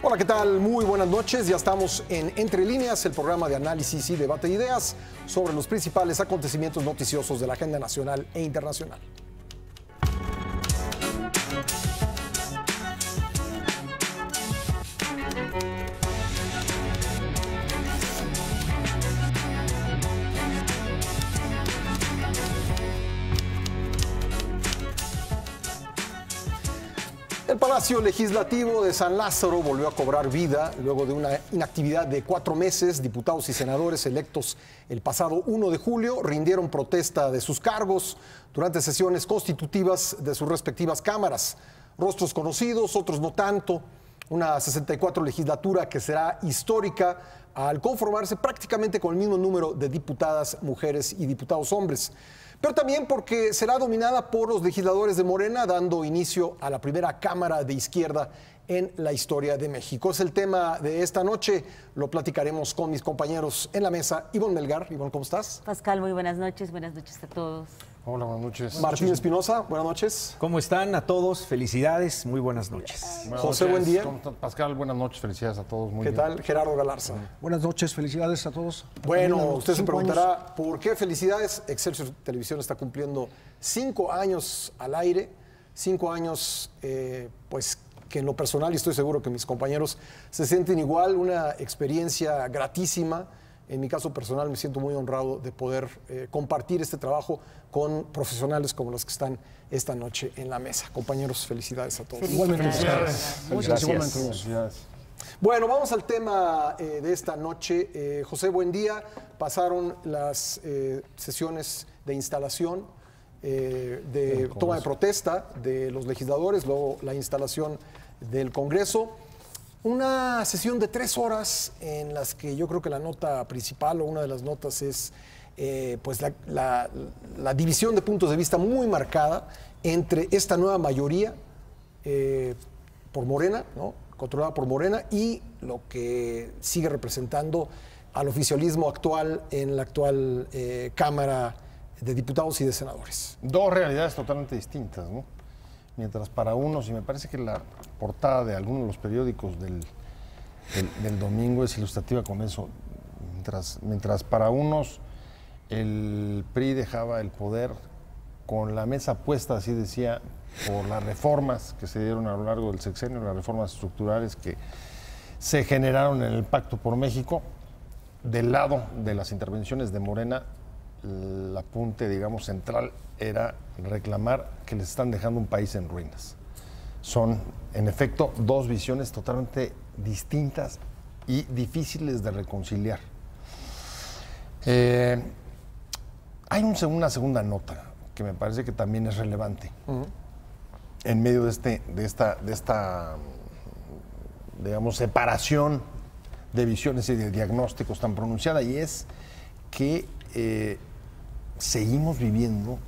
Hola, ¿qué tal? Muy buenas noches. Ya estamos en Entre Líneas, el programa de análisis y debate de ideas sobre los principales acontecimientos noticiosos de la agenda nacional e internacional. El Palacio Legislativo de San Lázaro volvió a cobrar vida luego de una inactividad de 4 meses. Diputados y senadores electos el pasado 1 de julio rindieron protesta de sus cargos durante sesiones constitutivas de sus respectivas cámaras. Rostros conocidos, otros no tanto. Una 64 legislatura que será histórica al conformarse prácticamente con el mismo número de diputadas mujeres y diputados hombres. Pero también porque será dominada por los legisladores de Morena, dando inicio a la primera Cámara de Izquierda en la historia de México. Es el tema de esta noche, lo platicaremos con mis compañeros en la mesa. Ivonne Melgar, Ivonne, ¿cómo estás? Pascal, muy buenas noches a todos. Hola, buenas noches. Martín Espinosa, buenas noches. ¿Cómo están a todos? Felicidades, muy buenas noches. José, buen día. ¿Cómo estás, Pascal? Buenas noches, felicidades a todos. Muy ¿Qué bien. tal? Gerardo Galarza. Buenas noches, felicidades a todos. Bueno, También a los usted se 5 preguntará, años. ¿por qué felicidades? Excelsior Televisión está cumpliendo 5 años al aire, 5 años, pues que en lo personal, y estoy seguro que mis compañeros se sienten igual, una experiencia gratísima. En mi caso personal me siento muy honrado de poder compartir este trabajo con profesionales como los que están esta noche en la mesa. Compañeros, felicidades a todos. Igualmente, Felicidades. Igualmente. Felicidades. Bueno, vamos al tema de esta noche. José, buen día. Pasaron las sesiones de instalación, de toma de protesta de los legisladores, luego la instalación del Congreso. Una sesión de 3 horas en las que yo creo que la nota principal o una de las notas es pues la división de puntos de vista muy marcada entre esta nueva mayoría por Morena, ¿no? Controlada por Morena, y lo que sigue representando al oficialismo actual en la actual Cámara de Diputados y de Senadores. Dos realidades totalmente distintas, ¿no? Mientras para unos, y me parece que la portada de algunos de los periódicos del domingo es ilustrativa con eso, mientras para unos el PRI dejaba el poder con la mesa puesta, así decía, por las reformas que se dieron a lo largo del sexenio, las reformas estructurales que se generaron en el Pacto por México, del lado de las intervenciones de Morena, el apunte, digamos, central era reclamar que les están dejando un país en ruinas. Son, en efecto, dos visiones totalmente distintas y difíciles de reconciliar. Hay una segunda nota que me parece que también es relevante en medio de esta, digamos, separación de visiones y de diagnósticos tan pronunciada, y es que seguimos viviendo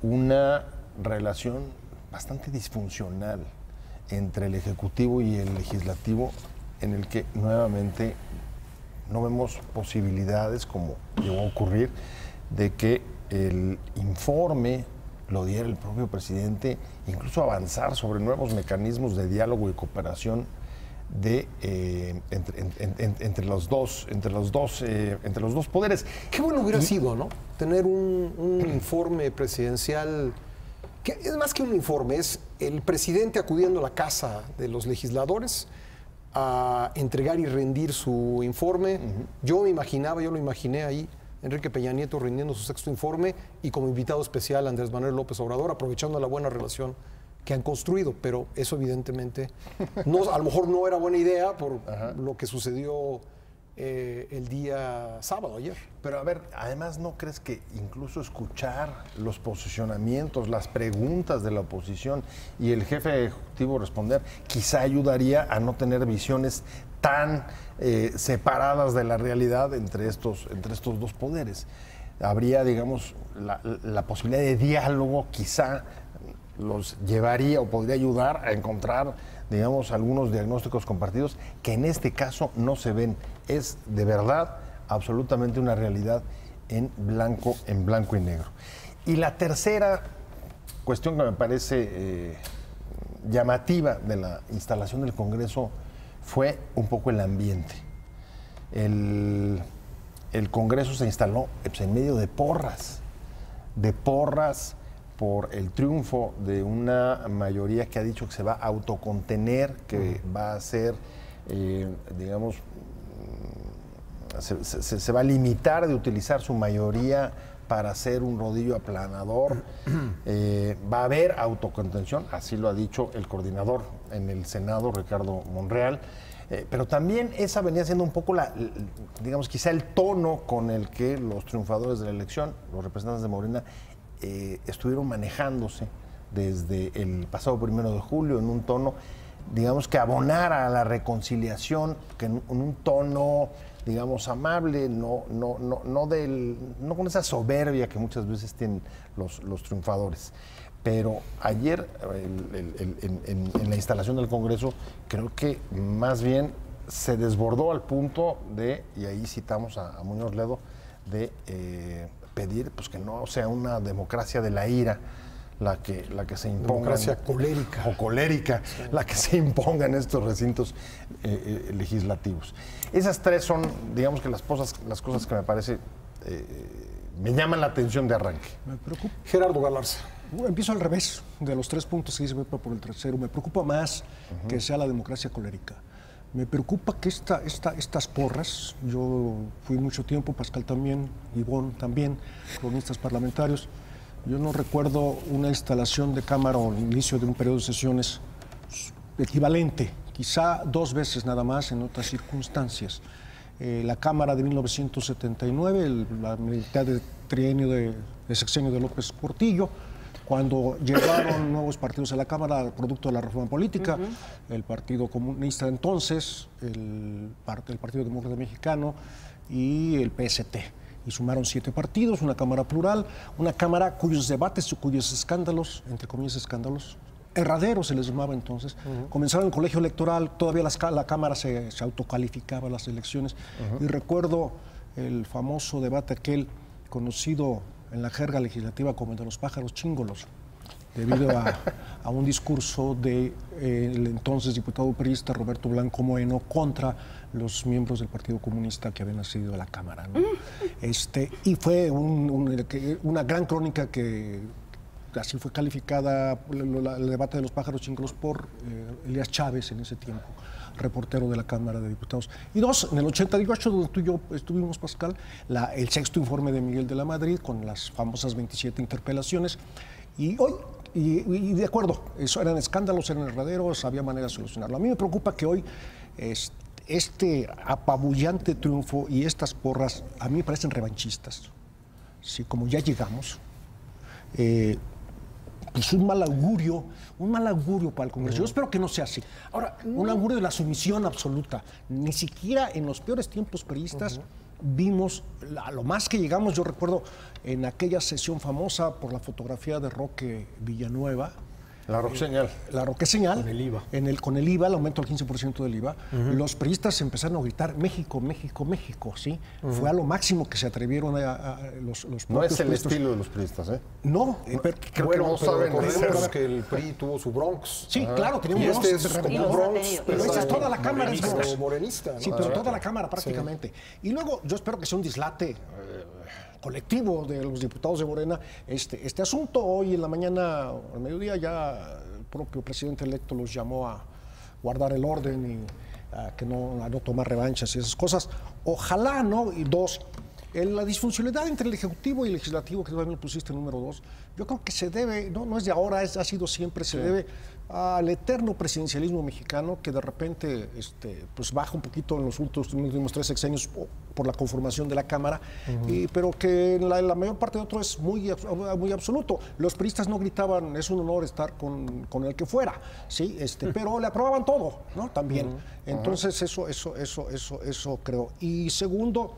una relación bastante disfuncional entre el Ejecutivo y el Legislativo, en el que nuevamente no vemos posibilidades, como llegó a ocurrir, de que el informe lo diera el propio presidente, incluso avanzar sobre nuevos mecanismos de diálogo y cooperación entre los dos poderes. Qué bueno hubiera sido, ¿no? Tener un informe presidencial, que es más que un informe, es el presidente acudiendo a la casa de los legisladores a entregar y rendir su informe. Yo lo imaginé ahí, Enrique Peña Nieto rindiendo su 6º informe, y como invitado especial Andrés Manuel López Obrador, aprovechando la buena relación que han construido, pero eso evidentemente a lo mejor no era buena idea por lo que sucedió el día sábado, ayer. Pero a ver, además, ¿no crees que incluso escuchar los posicionamientos, las preguntas de la oposición y el jefe ejecutivo responder, quizá ayudaría a no tener visiones tan separadas de la realidad entre estos dos poderes? Habría, digamos, la posibilidad de diálogo, quizá los llevaría o podría ayudar a encontrar, digamos, algunos diagnósticos compartidos que en este caso no se ven. Es de verdad absolutamente una realidad en blanco y negro. Y la tercera cuestión que me parece llamativa de la instalación del Congreso fue un poco el ambiente. El Congreso se instaló en medio de porras por el triunfo de una mayoría que ha dicho que se va a autocontener, que va a ser, digamos, se va a limitar de utilizar su mayoría para hacer un rodillo aplanador. Va a haber autocontención, así lo ha dicho el coordinador en el Senado, Ricardo Monreal. Pero también esa venía siendo un poco digamos, quizá el tono con el que los triunfadores de la elección, los representantes de Morena, estuvieron manejándose desde el pasado 1 de julio en un tono, digamos, que abonara a la reconciliación, que en un tono, digamos, amable, no con esa soberbia que muchas veces tienen los triunfadores. Pero ayer, en la instalación del Congreso, creo que más bien se desbordó al punto de, y ahí citamos a Muñoz Ledo, de pedir pues, que no sea una democracia de la ira la que se imponga. Democracia colérica. O colérica, sí, la que se imponga en estos recintos legislativos. Esas tres son, digamos, que las cosas que me parece, me llaman la atención de arranque. Me preocupa. Gerardo Galarza. Empiezo al revés de los 3 puntos que dice Pepe por el tercero. Me preocupa más que sea la democracia colérica. Me preocupa que estas porras, yo fui mucho tiempo, Pascal también, Ivonne también, cronistas parlamentarios. Yo no recuerdo una instalación de Cámara o el inicio de un periodo de sesiones equivalente, quizá 2 veces nada más en otras circunstancias. La Cámara de 1979, la mitad de trienio de sexenio de López Portillo, cuando llegaron nuevos partidos a la Cámara, producto de la reforma política, el Partido Comunista entonces, el Partido Demócrata Mexicano y el PST. Y sumaron 7 partidos, una Cámara plural, una Cámara cuyos debates, cuyos escándalos, entre comillas escándalos, erraderos se les llamaba entonces, comenzaron el colegio electoral, todavía la Cámara se autocalificaba las elecciones, y recuerdo el famoso debate aquel conocido en la jerga legislativa como el de los pájaros chíngolos, debido a un discurso del entonces diputado priista Roberto Blanco Moeno contra los miembros del Partido Comunista que habían accedido a la Cámara, ¿no? Y fue una gran crónica que así fue calificada el debate de los pájaros chíngolos por Elías Chávez en ese tiempo, reportero de la Cámara de Diputados. Y 2, en el 88, donde tú y yo estuvimos, Pascal, el 6º informe de Miguel de la Madrid, con las famosas 27 interpelaciones. Y hoy, y de acuerdo, eso eran escándalos, eran erraderos, había manera de solucionarlo. A mí me preocupa que hoy este apabullante triunfo y estas porras, a mí me parecen revanchistas. Sí, como ya llegamos, pues un mal augurio para el Congreso. Yo espero que no sea así. Ahora, un augurio de la sumisión absoluta. Ni siquiera en los peores tiempos priistas vimos, a lo más que llegamos, yo recuerdo en aquella sesión famosa por la fotografía de Roque Villanueva. La Roque Señal. La Roque Señal. Con el IVA. Con el IVA, el aumento del 15% del IVA. Los priistas empezaron a gritar México, México, México, ¿sí? Fue a lo máximo que se atrevieron los No es el priistas. estilo de los priistas, ¿eh? No, creo que no saben recordemos que el PRI tuvo su Bronx. Sí, claro, tenía un Y Bronx. este es como un Bronx, Pero esa es toda la Cámara es Bronx. morenista, ¿no? Sí, pero toda la Cámara prácticamente. Y luego yo espero que sea un dislate colectivo de los diputados de Morena este asunto. Hoy en la mañana, al mediodía, ya el propio presidente electo los llamó a guardar el orden y a no tomar revanchas y esas cosas. Ojalá, ¿no? Y 2, la disfuncionalidad entre el Ejecutivo y el Legislativo, que también lo pusiste número 2, yo creo que se debe, no es de ahora, ha sido siempre, se debe al eterno presidencialismo mexicano que de repente pues baja un poquito en los últimos 3 sexenios por la conformación de la Cámara, pero que la mayor parte de otro es muy absoluto. Los priistas no gritaban, es un honor estar con el que fuera, ¿sí? Pero le aprobaban todo, ¿no? También. Entonces eso creo. Y segundo,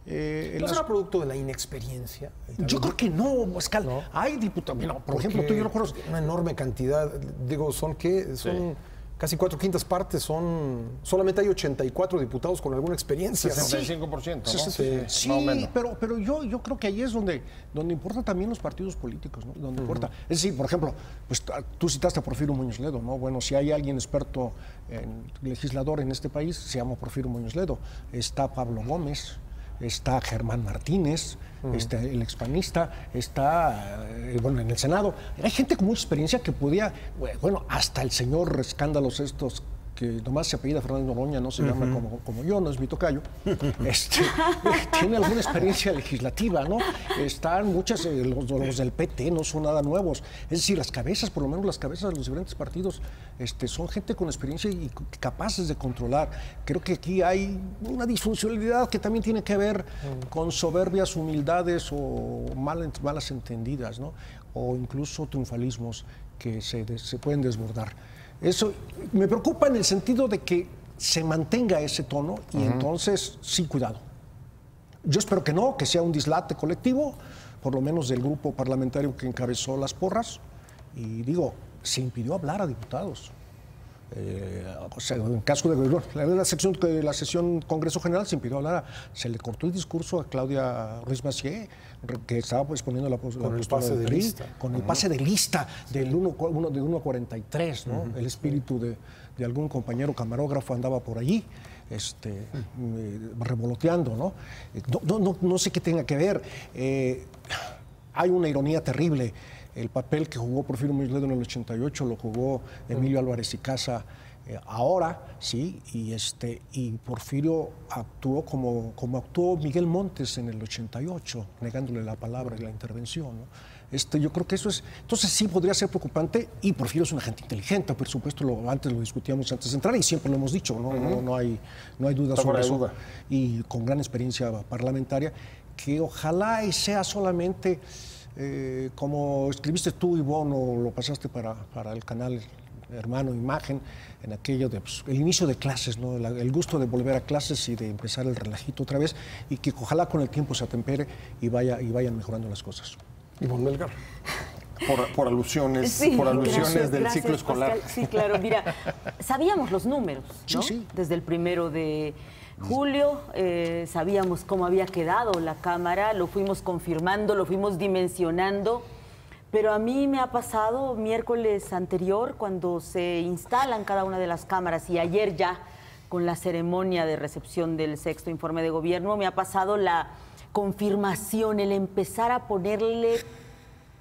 ¿no será producto de la inexperiencia? Yo creo que no, Pascal. ¿No? Hay diputados, por ejemplo, tú y yo recuerdo una enorme cantidad, digo, son casi 4/5 partes solamente hay 84 diputados con alguna experiencia. 65%, ¿no? Sí, más o menos. pero yo creo que ahí es donde importan también los partidos políticos, ¿no? Donde importa. Es decir, por ejemplo, pues tú citaste a Porfirio Muñoz Ledo, ¿no? Bueno, si hay alguien experto legislador en este país, se llama Porfirio Muñoz Ledo. Está Pablo Gómez, está Germán Martínez, el expanista, está en el Senado. Hay gente con mucha experiencia que podía, bueno, hasta el señor escándalos estos, que nomás se apellida Fernández Noroña, no se llama como yo, no es mi tocayo, tiene alguna experiencia legislativa, ¿no? Están muchas, los del PT no son nada nuevos. Es decir, las cabezas, por lo menos las cabezas de los diferentes partidos, son gente con experiencia y capaces de controlar. Creo que aquí hay una disfuncionalidad que también tiene que ver con soberbias, humildades o malas entendidas, ¿no? O incluso triunfalismos que se pueden desbordar. Eso me preocupa en el sentido de que se mantenga ese tono y entonces, sí, cuidado. Yo espero que no, que sea un dislate colectivo, por lo menos del grupo parlamentario que encabezó las porras. Y digo, se impidió hablar a diputados. O sea, en caso de la sesión Congreso General se impidió hablar, se le cortó el discurso a Claudia Ruiz Massieu, que estaba exponiendo la postura el pase de lista. Con el pase de lista del 1 a 43, ¿no? El espíritu de algún compañero camarógrafo andaba por allí, revoloteando, ¿no? No sé qué tenga que ver. Hay una ironía terrible. El papel que jugó Porfirio Muñoz Ledo en el 88 lo jugó Emilio Álvarez y Casa ahora, sí, y Porfirio actuó como actuó Miguel Montes en el 88, negándole la palabra y la intervención, ¿no? Yo creo que eso es, entonces sí podría ser preocupante, y Porfirio es una gente inteligente, por supuesto, antes lo discutíamos antes de entrar y siempre lo hemos dicho, no hay duda sobre eso, y con gran experiencia parlamentaria, que ojalá y sea solamente... como escribiste tú, Ivonne, o lo pasaste para el canal Hermano Imagen, en aquello de el inicio de clases, ¿no? El gusto de volver a clases y de empezar el relajito otra vez, y que ojalá con el tiempo se atempere y vayan mejorando las cosas. Ivonne Melgar. Por alusiones, sí, del ciclo escolar. Pascal. Sí, claro, mira, sabíamos los números, ¿no? Sí. Desde el 1 de julio sabíamos cómo había quedado la Cámara, lo fuimos confirmando, lo fuimos dimensionando, pero a mí me ha pasado miércoles anterior, cuando se instalan cada una de las cámaras, y ayer ya con la ceremonia de recepción del 6º informe de gobierno, me ha pasado la confirmación, el empezar a ponerle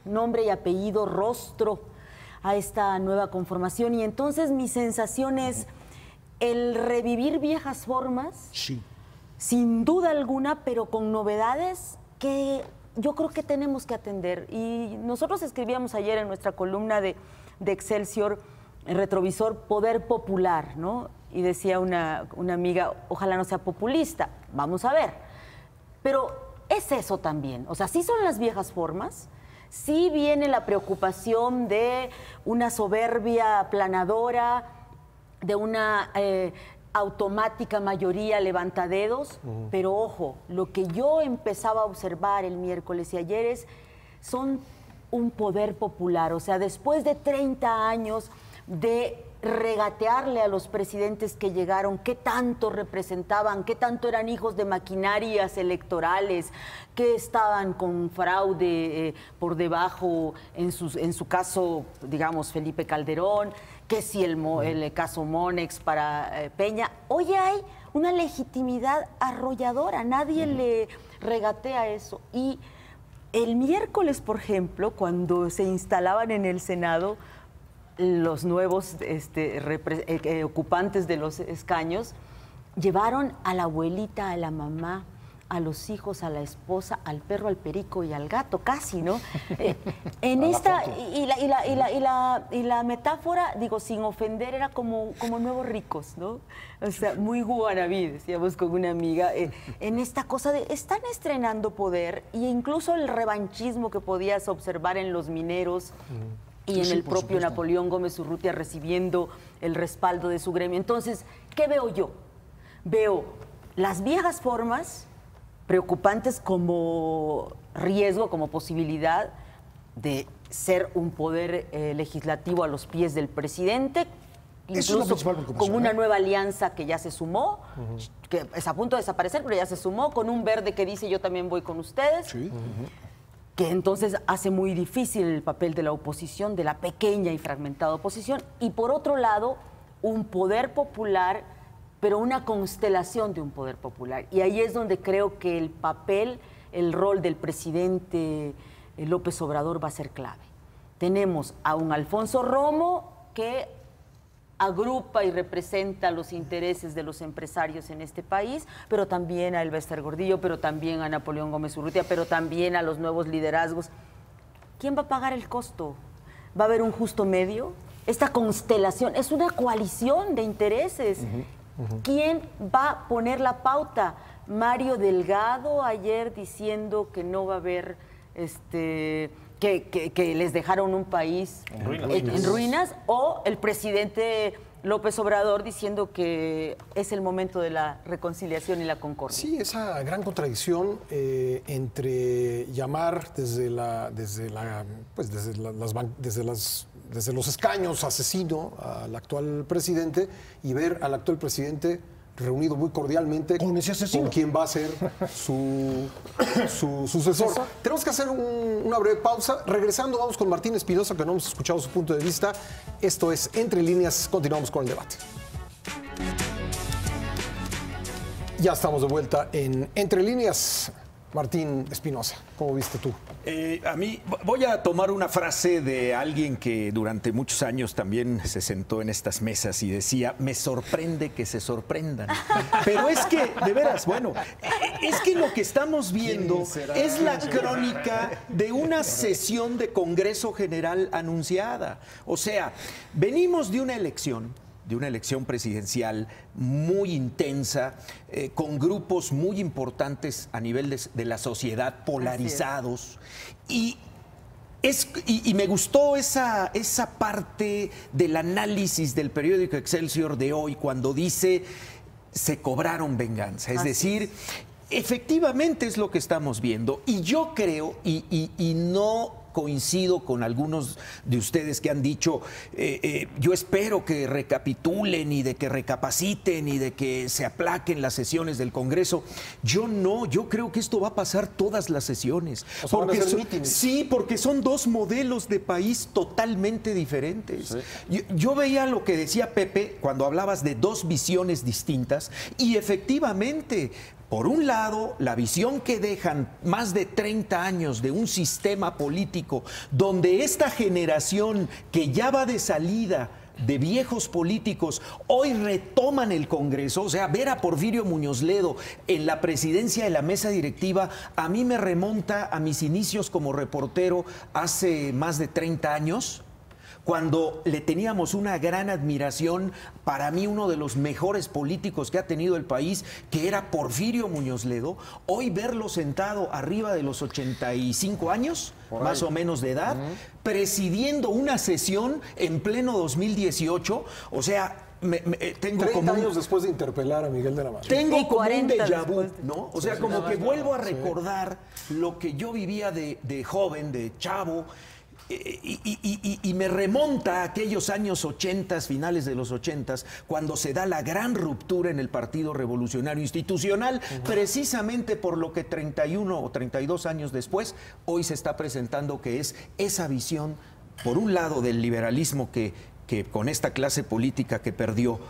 nombre y apellido, rostro a esta nueva conformación, y entonces mi sensación es el revivir viejas formas, sí, sin duda alguna, pero con novedades que yo creo que tenemos que atender. Y nosotros escribíamos ayer en nuestra columna de Excelsior, el retrovisor, poder popular, ¿no? Y decía una amiga, ojalá no sea populista, vamos a ver. Pero es eso también, o sea, sí son las viejas formas, sí viene la preocupación de una soberbia aplanadora, de una automática mayoría levantadedos, pero ojo, lo que yo empezaba a observar el miércoles y ayer son un poder popular, o sea, después de 30 años de regatearle a los presidentes que llegaron, qué tanto representaban, qué tanto eran hijos de maquinarias electorales, qué estaban con fraude por debajo, en su caso, digamos, Felipe Calderón, que si el caso Monex para Peña. Hoy hay una legitimidad arrolladora, nadie le regatea eso. Y el miércoles, por ejemplo, cuando se instalaban en el Senado los nuevos ocupantes de los escaños, llevaron a la abuelita, a la mamá, a los hijos, a la esposa, al perro, al perico y al gato, casi, ¿no? En esta, y la metáfora, digo, sin ofender, era como nuevos ricos, ¿no? O sea, muy guanabí, decíamos con una amiga, en esta cosa de, están estrenando poder, e incluso el revanchismo que podías observar en los mineros, y en el propio Napoleón Gómez Urrutia recibiendo el respaldo de su gremio. Entonces, ¿qué veo yo? Veo las viejas formas preocupantes como riesgo, como posibilidad de ser un poder legislativo a los pies del presidente, incluso con una nueva alianza que ya se sumó, que es a punto de desaparecer, pero ya se sumó, con un verde que dice yo también voy con ustedes. Sí. Que entonces hace muy difícil el papel de la oposición, de la pequeña y fragmentada oposición, y por otro lado, un poder popular, pero una constelación de un poder popular. Y ahí es donde creo que el papel, el rol del presidente López Obrador va a ser clave. Tenemos a un Alfonso Romo que agrupa y representa los intereses de los empresarios en este país, pero también a Elbester Gordillo, pero también a Napoleón Gómez Urrutia, pero también a los nuevos liderazgos. ¿Quién va a pagar el costo? ¿Va a haber un justo medio? Esta constelación es una coalición de intereses. ¿Quién va a poner la pauta? Mario Delgado ayer diciendo que no va a haber que les dejaron un país en ruinas, o el presidente López Obrador diciendo que es el momento de la reconciliación y la concordia. Sí, esa gran contradicción entre llamar desde los escaños asesino al actual presidente y ver al actual presidente reunido muy cordialmente con quien va a ser su sucesor. Tenemos que hacer una breve pausa. Regresando, vamos con Martín Espinosa, que no hemos escuchado su punto de vista. Esto es Entre Líneas. Continuamos con el debate. Ya estamos de vuelta en Entre Líneas. Martín Espinosa, ¿cómo viste tú? A mí voy a tomar una frase de alguien que durante muchos años también se sentó en estas mesas y decía, me sorprende que se sorprendan. Pero es que, de veras, bueno, es que lo que estamos viendo es la crónica de una sesión de Congreso General anunciada. O sea, venimos de una elección presidencial muy intensa, con grupos muy importantes a nivel de la sociedad, polarizados. Y me gustó esa parte del análisis del periódico Excelsior de hoy, cuando dice, se cobraron venganza. Es decir, efectivamente es lo que estamos viendo. Y yo creo, y no coincido con algunos de ustedes que han dicho, yo espero que recapitulen y de que recapaciten y de que se aplaquen las sesiones del Congreso. Yo no, yo creo que esto va a pasar todas las sesiones. Porque son dos modelos de país totalmente diferentes. Sí. Yo veía lo que decía Pepe cuando hablabas de dos visiones distintas y efectivamente, por un lado, la visión que dejan más de 30 años de un sistema político donde esta generación que ya va de salida de viejos políticos hoy retoman el Congreso. O sea, ver a Porfirio Muñoz Ledo en la presidencia de la mesa directiva a mí me remonta a mis inicios como reportero hace más de 30 años. Cuando le teníamos una gran admiración, para mí uno de los mejores políticos que ha tenido el país, que era Porfirio Muñoz Ledo, hoy verlo sentado arriba de los 85 años, más o menos de edad, presidiendo una sesión en pleno 2018, o sea, tengo 30 años después de interpelar a Miguel de la Madrid. Tengo como un déjà vu, ¿no? O sea, como que vuelvo a recordar lo que yo vivía de joven, de chavo. Y me remonta a aquellos años 80, finales de los 80, cuando se da la gran ruptura en el Partido Revolucionario Institucional, precisamente por lo que 31 o 32 años después, hoy se está presentando, que es esa visión, por un lado, del liberalismo que con esta clase política que perdió,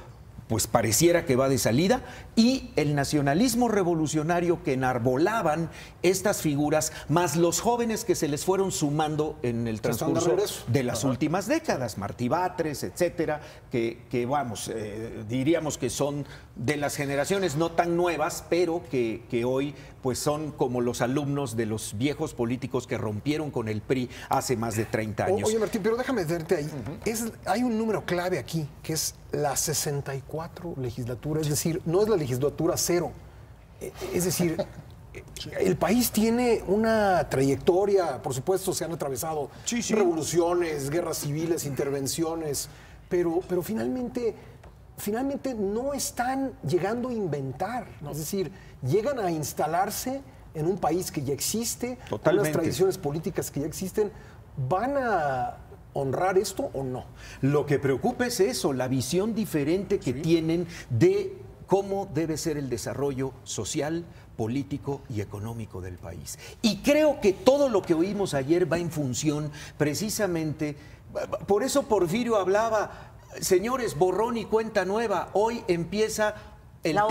pues pareciera que va de salida, y el nacionalismo revolucionario que enarbolaban estas figuras, más los jóvenes que se les fueron sumando en el transcurso de las últimas décadas, Martí Batres, etcétera, que diríamos que son de las generaciones no tan nuevas, pero que hoy pues son como los alumnos de los viejos políticos que rompieron con el PRI hace más de 30 años. Oye, Martín, pero déjame meterte ahí. Hay un número clave aquí, que es la 64 legislatura, es decir, no es la legislatura cero. Es decir, el país tiene una trayectoria, por supuesto se han atravesado revoluciones, guerras civiles, intervenciones, pero finalmente no están llegando a inventar, es decir, llegan a instalarse en un país que ya existe, con las tradiciones políticas que ya existen, van a honrar esto o no? Lo que preocupa es eso, la visión diferente que tienen de cómo debe ser el desarrollo social, político y económico del país. Y creo que todo lo que oímos ayer va en función precisamente, por eso Porfirio hablaba, señores, borrón y cuenta nueva, hoy empieza la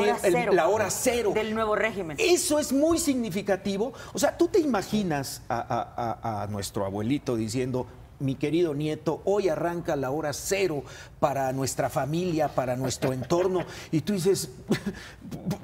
hora cero del nuevo régimen. Eso es muy significativo. O sea, tú te imaginas a nuestro abuelito diciendo: mi querido nieto, hoy arranca la hora cero para nuestra familia, para nuestro entorno. Y tú dices,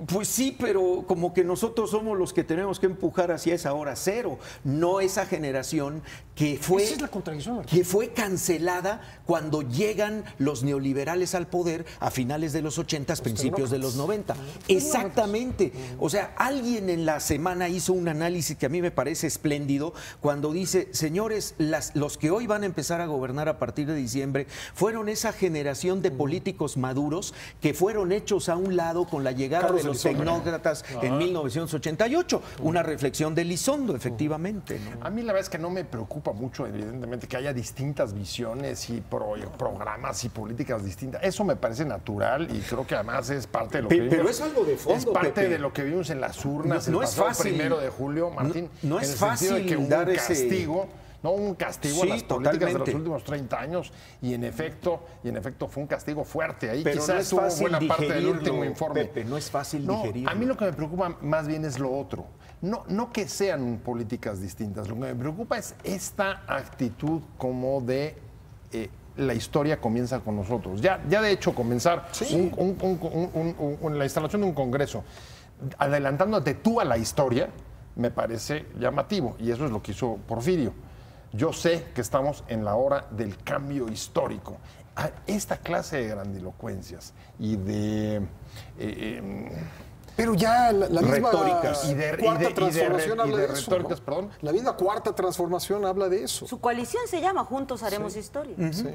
pues sí, pero como que nosotros somos los que tenemos que empujar hacia esa hora cero, no esa generación que fue, esa es la contradicción, que fue cancelada cuando llegan los neoliberales al poder a finales de los 80, principios de los 90. Exactamente. O sea, alguien en la semana hizo un análisis que a mí me parece espléndido cuando dice: señores, los que hoy van a empezar a gobernar a partir de diciembre fueron esa generación de políticos maduros que fueron hechos a un lado con la llegada de los tecnócratas en 1988. Una reflexión de Elizondo, efectivamente, ¿no? A mí la verdad es que no me preocupa mucho, evidentemente, que haya distintas visiones y programas y políticas distintas. Eso me parece natural y creo que además es parte de lo que vimos. Pero es algo de fondo, es parte Pepe. de lo que vimos en las urnas No el es pasado fácil. 1 de julio, Martín. No es en el sentido fácil de que hubo dar un ese castigo. No, un castigo a las políticas totalmente. de los últimos 30 años y en efecto fue un castigo fuerte. Ahí pero quizás no es tuvo fácil buena parte del digerirlo, último informe. Pepe, no es fácil No, digerirlo. a mí lo que me preocupa más bien es lo otro. No que sean políticas distintas. Lo que me preocupa es esta actitud como de la historia comienza con nosotros. Ya de hecho comenzar la instalación de un congreso adelantándote tú a la historia me parece llamativo y eso es lo que hizo Porfirio. Yo sé que estamos en la hora del cambio histórico. Esta clase de grandilocuencias y de Pero ya la misma retóricas cuarta transformación habla de eso. retóricas, perdón. La misma cuarta transformación habla de eso. Su coalición se llama Juntos Haremos Historia. Sí.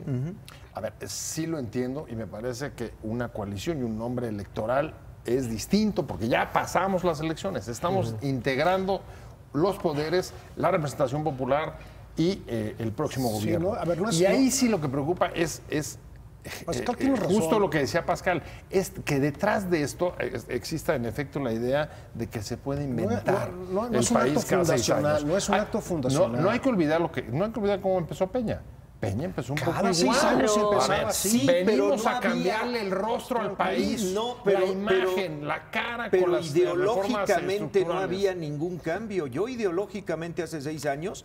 A ver, sí lo entiendo y me parece que una coalición y un nombre electoral es distinto porque ya pasamos las elecciones, estamos integrando los poderes, la representación popular y el próximo gobierno. ¿no? A ver, y ahí sí lo que preocupa es Pascal tiene razón. justo lo que decía Pascal, es que detrás de esto exista en efecto la idea de que se puede inventar No el es un país acto cada 6 fundacional, años. no es un acto fundacional. No hay que olvidar cómo empezó Peña. Peña empezó un poco Cada 6 igual. años empezaba A ver, así. venimos pero no a cambiarle había- el rostro al país, la imagen, la cara con Pero las ideológicamente no estructurales. había ningún cambio. Yo ideológicamente hace 6 años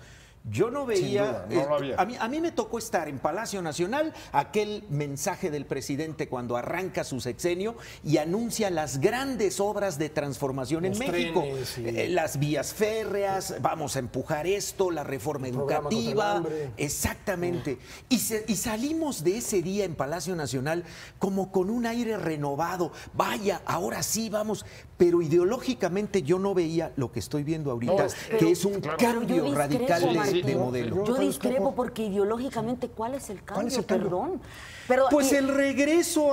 yo no veía, duda, no lo había. a mí me tocó estar en Palacio Nacional, aquel mensaje del presidente cuando arranca su sexenio y anuncia las grandes obras de transformación en Los México. trenes y- Las vías férreas, vamos a empujar esto, la reforma programa contra el educativa. hambre. Exactamente. Y salimos de ese día en Palacio Nacional como con un aire renovado. Vaya, ahora sí vamos. Pero ideológicamente yo no veía lo que estoy viendo ahorita, que es un claro. cambio Pero yo radical discrepo, de Martín. modelo. Yo discrepo porque ideológicamente, ¿cuál es el cambio? ¿Cuál es el cambio? Perdón. Pero, Pues el regreso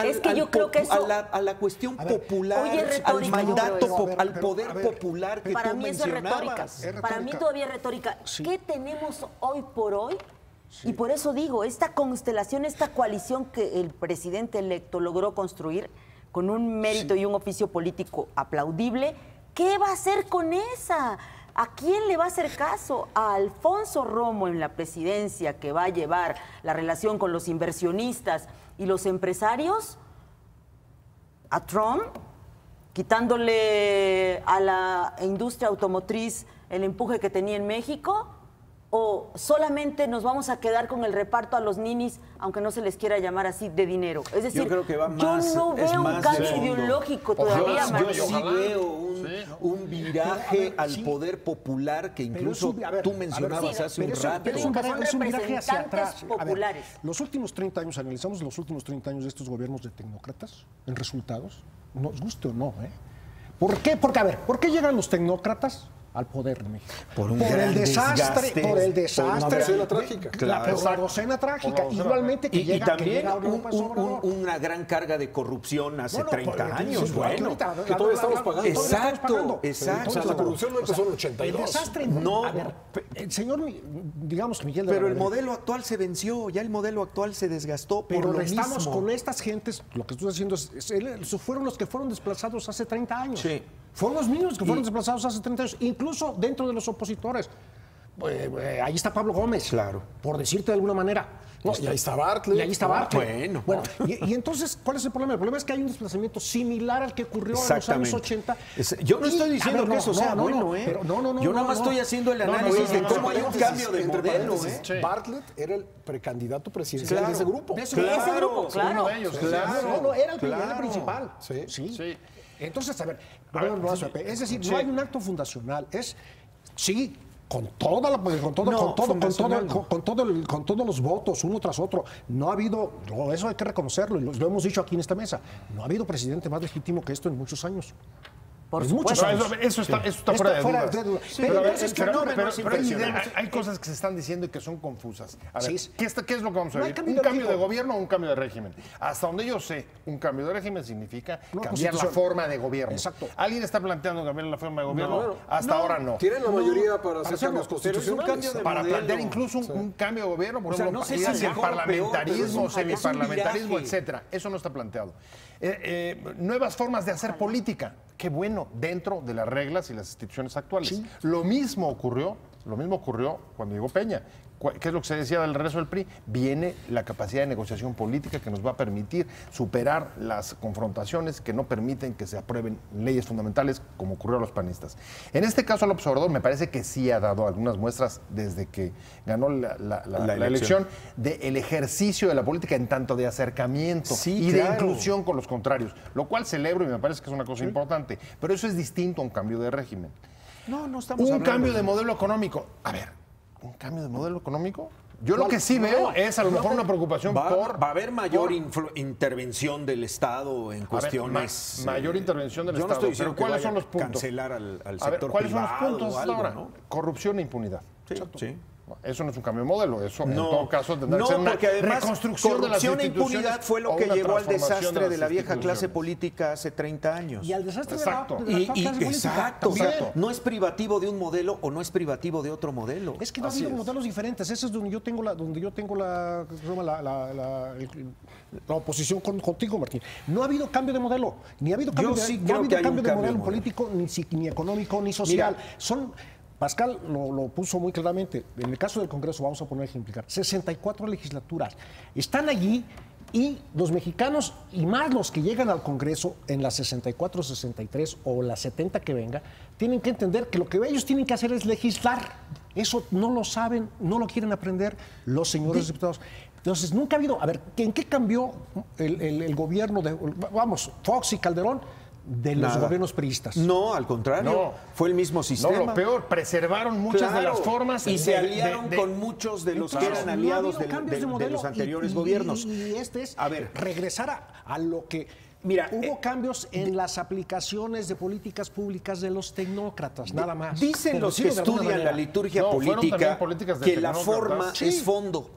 Es que yo creo que eso- a la cuestión popular, Oye, al retórica, mandato, pero eso. al poder a ver, popular que para tú mí eso es retórica. mencionabas. Para mí todavía es retórica. Sí. ¿Qué tenemos hoy por hoy? Y por eso digo, esta constelación, esta coalición que el presidente electo logró construir con un mérito y un oficio político aplaudible, ¿qué va a hacer con esa? ¿A quién le va a hacer caso? ¿A Alfonso Romo en la presidencia que va a llevar la relación con los inversionistas y los empresarios? ¿A Trump? ¿Quitándole a la industria automotriz el empuje que tenía en México? ¿O solamente nos vamos a quedar con el reparto a los ninis, aunque no se les quiera llamar así, de dinero? Es decir, Yo creo que va yo más, no es veo un más cambio de fondo. ideológico Ojalá, todavía, Yo Martín. sí ojalá. veo un viraje al sí. poder popular que incluso a ver, tú mencionabas sí, hace pero un eso- rato. pero es un es un viraje hacia representantes atrás. A ver, populares. los últimos 30 años, analizamos los últimos 30 años de estos gobiernos de tecnócratas en resultados, nos guste o no, ¿eh? ¿Por qué? Porque, a ver, ¿por qué llegan los tecnócratas al poder en México. Por un gran el desastre, desgaste, por el por desastre. una docena trágica. La docena trágica. Igualmente que Y llega también López Obrador. una gran carga de corrupción hace 30 años. Sí, Bueno, ahorita, que todavía estamos pagando. exacto, O sea, la corrupción no empezó en el 82. El desastre. No. A ver, el señor, digamos, Miguel de pero la el Madrid, modelo actual se venció, ya el modelo actual se desgastó pero por lo estamos mismo. con estas gentes, lo que estoy haciendo fueron los que fueron desplazados hace 30 años. Sí. Fueron los mismos que fueron desplazados hace 30 años, incluso dentro de los opositores. Ahí está Pablo Gómez, Claro. por decirte de alguna manera. No, Y ahí está Bartlett. Y ahí está Bartlett. Bueno. Y entonces, ¿cuál es el problema? El problema es que hay un desplazamiento similar al que ocurrió en los Exactamente. años 80. Yo no estoy diciendo a ver, que eso sea bueno, ¿eh? pero no, Yo nada más estoy haciendo el análisis de cómo hay un cambio de Entre modelo, paréntesis, ¿eh? Bartlett era el precandidato presidencial Claro. de ese grupo. De ese grupo, claro. Uno de ellos. No, era el Claro. principal. Sí. Entonces, a ver, es decir, no hay un acto fundacional. Sí, con todos los votos, uno tras otro. No ha habido, eso hay que reconocerlo, y lo hemos dicho aquí en esta mesa, no ha habido presidente más legítimo que esto en muchos años. Por En muchos supuesto. años. Eso está fuera de dudas. Pero entonces, Pero es hay impresionante. hay cosas que se están diciendo y que son confusas. A ver, Sí. ¿qué es lo que vamos a No hay ver? cambio ¿Un de cambio de régimen. gobierno o un cambio de régimen? Hasta donde yo sé, un cambio de régimen significa Una cambiar la constitución. forma de gobierno. Exacto. ¿Alguien está planteando cambiar la forma de gobierno? No. Hasta ahora no. Tienen la mayoría para hacer hacerlo. cambios Pero es un constitucionales. cambio de Para modelo. plantear incluso un cambio de gobierno, por O sea, ejemplo, no sé ideas si de mejor o peor, parlamentarismo, pero es un semiparlamentarismo, viraje. etcétera. Eso no está planteado. Nuevas formas de hacer política. Qué bueno, dentro de las reglas y las instituciones actuales. Lo mismo ocurrió cuando llegó Peña. ¿Qué es lo que se decía del regreso del PRI? Viene la capacidad de negociación política que nos va a permitir superar las confrontaciones que no permiten que se aprueben leyes fundamentales, como ocurrió a los panistas. En este caso, López Obrador me parece que sí ha dado algunas muestras desde que ganó la elección del ejercicio de la política en tanto de acercamiento Sí, y de claro. inclusión con los contrarios, lo cual celebro y me parece que es una cosa importante. Pero eso es distinto a un cambio de régimen. No estamos Un hablando cambio de modelo económico. A ver, ¿un cambio de modelo económico? Yo lo que sí veo es a lo mejor una preocupación Va por... a haber mayor por- intervención del Estado en a ver, cuestiones. mayor intervención del yo no Estado. estoy diciendo Pero ¿cuáles que son vaya los puntos? a cancelar al A ver, sector ¿cuáles son los privado puntos o hasta algo, ahora? ¿no? Corrupción e impunidad. Sí. Eso no es un cambio de modelo, eso en No, todo caso tendrá que ser una porque además reconstrucción de las corrupción e instituciones impunidad fue lo o que una llevó al transformación desastre de las la vieja clase instituciones. política hace 30 años. Y al desastre Exacto. de la actual clase política. Exacto, o sea, También. no es privativo de un modelo o no es privativo de otro modelo. Es que no ha habido modelos diferentes. Ese es donde yo tengo la oposición contigo, Martín. No ha habido cambio de modelo, ni ha habido cambio, sí no ha creo habido que hay cambio un de cambio de modelo modelo. político, ni económico, ni social. Mira. Pascal lo puso muy claramente. En el caso del Congreso, vamos a poner ejemplificar, 64 legislaturas. Están allí y los mexicanos, y más los que llegan al Congreso en las 64, 63 o las 70 que venga, tienen que entender que lo que ellos tienen que hacer es legislar. Eso no lo saben, no lo quieren aprender los señores diputados. Entonces, nunca ha habido... A ver, ¿en qué cambió el gobierno de... Vamos, Fox y Calderón de los Nada. gobiernos priistas? No, al contrario, No. fue el mismo sistema. No, lo peor, preservaron muchas de Claro, las formas. y se de- aliaron de- con muchos de los que Entonces, eran no ha aliados habido cambios de de modelo los anteriores y gobiernos. Y este es A ver, regresar a lo que... Mira, hubo cambios en las aplicaciones de políticas públicas de los tecnócratas, nada más. dicen Por los que decirlo de alguna estudian la manera. liturgia No, fueron política también políticas de que la tecnócratas. forma Sí. es fondo.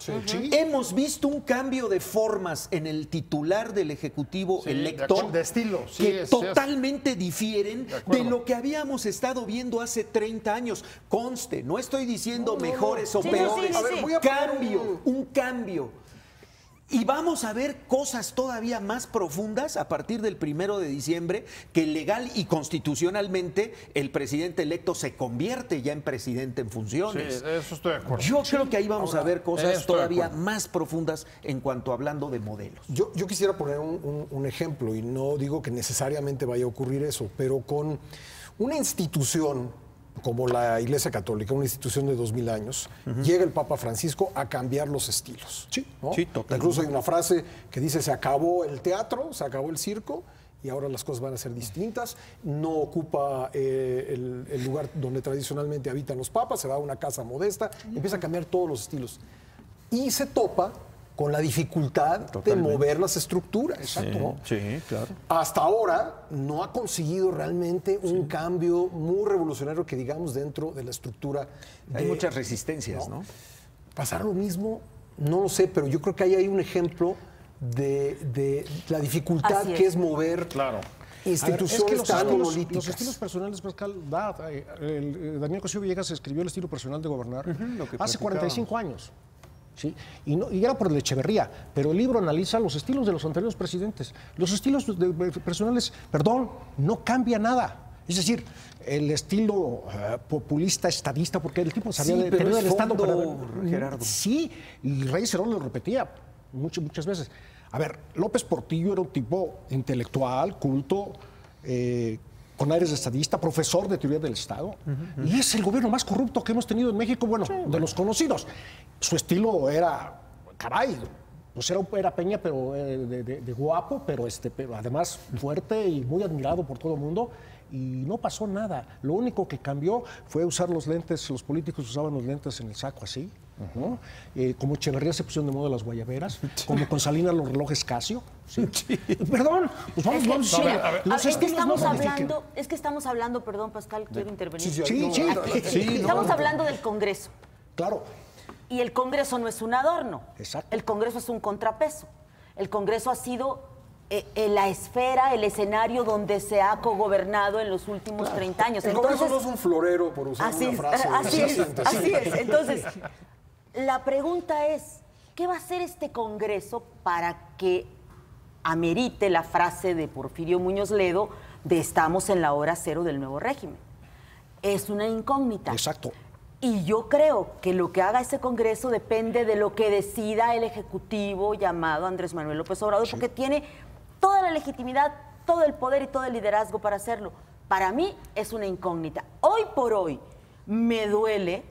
Hemos visto un cambio de formas en el titular del Ejecutivo Sí, electo de estilo, sí, que es- totalmente difieren De acuerdo. de lo que habíamos estado viendo hace 30 años. Conste, no estoy diciendo mejores o Sí, sí, peores. sí, sí, sí. Voy a poner Cambio, un cambio. Y vamos a ver cosas todavía más profundas a partir del 1 de diciembre, que legal y constitucionalmente el presidente electo se convierte ya en presidente en Sí, funciones. eso estoy de acuerdo. Yo creo que ahí vamos a ver cosas estoy de todavía acuerdo. más profundas en cuanto hablando de modelos. Yo quisiera poner un ejemplo, y no digo que necesariamente vaya a ocurrir eso, pero con una institución como la Iglesia Católica, una institución de 2000 años, llega el Papa Francisco a cambiar los estilos. ¿no? sí, totalmente. Incluso hay una frase que dice: se acabó el teatro, se acabó el circo, y ahora las cosas van a ser distintas. No ocupa el lugar donde tradicionalmente habitan los papas, se va a una casa modesta, empieza a cambiar todos los estilos. Y se topa con la dificultad de mover las estructuras. Exacto. ¿no? Sí, claro. Hasta ahora no ha conseguido realmente un cambio muy revolucionario que digamos dentro de la estructura. Hay muchas resistencias, ¿no? ¿Pasará lo mismo? No lo sé, pero yo creo que ahí hay un ejemplo de la dificultad que es mover instituciones tan monolíticas. Los estilos personales, Pascal, Daniel Cosío Villegas escribió El estilo personal de gobernar hace 45 años. ¿Sí? Y era por el Echeverría, pero el libro analiza los estilos de los anteriores presidentes. Los estilos personales, no cambia nada. Es decir, el estilo populista, estadista, porque el tipo sabía de tener el Estado para... Gerardo. Sí, y Reyes Heroles lo repetía muchas veces. A ver, López Portillo era un tipo intelectual, culto, con aires de estadista, profesor de teoría del Estado, y es el gobierno más corrupto que hemos tenido en México, de los conocidos. Su estilo era, pues era Peña, pero de guapo, pero además fuerte y muy admirado por todo el mundo, y no pasó nada. Lo único que cambió fue usar los lentes. Los políticos usaban los lentes en el saco así, ¿no? Como Echeverría se pusieron de moda las guayaberas, como con Salinas los relojes Casio. ¿Sí? Perdón, pues vamos es que estamos hablando, perdón, Pascal, quiero intervenir. Sí, estamos hablando del Congreso. Claro. Y el Congreso no es un adorno. Exacto. El Congreso es un contrapeso. El Congreso ha sido la esfera, el escenario donde se ha cogobernado en los últimos 30 años. El Congreso no es un florero, por usar una frase. Así es. Entonces, la pregunta es, ¿qué va a hacer este Congreso para que amerite la frase de Porfirio Muñoz Ledo de estamos en la hora cero del nuevo régimen? Es una incógnita. Exacto. Y yo creo que lo que haga ese Congreso depende de lo que decida el Ejecutivo llamado Andrés Manuel López Obrador, porque tiene toda la legitimidad, todo el poder y todo el liderazgo para hacerlo. Para mí es una incógnita. Hoy por hoy me duele,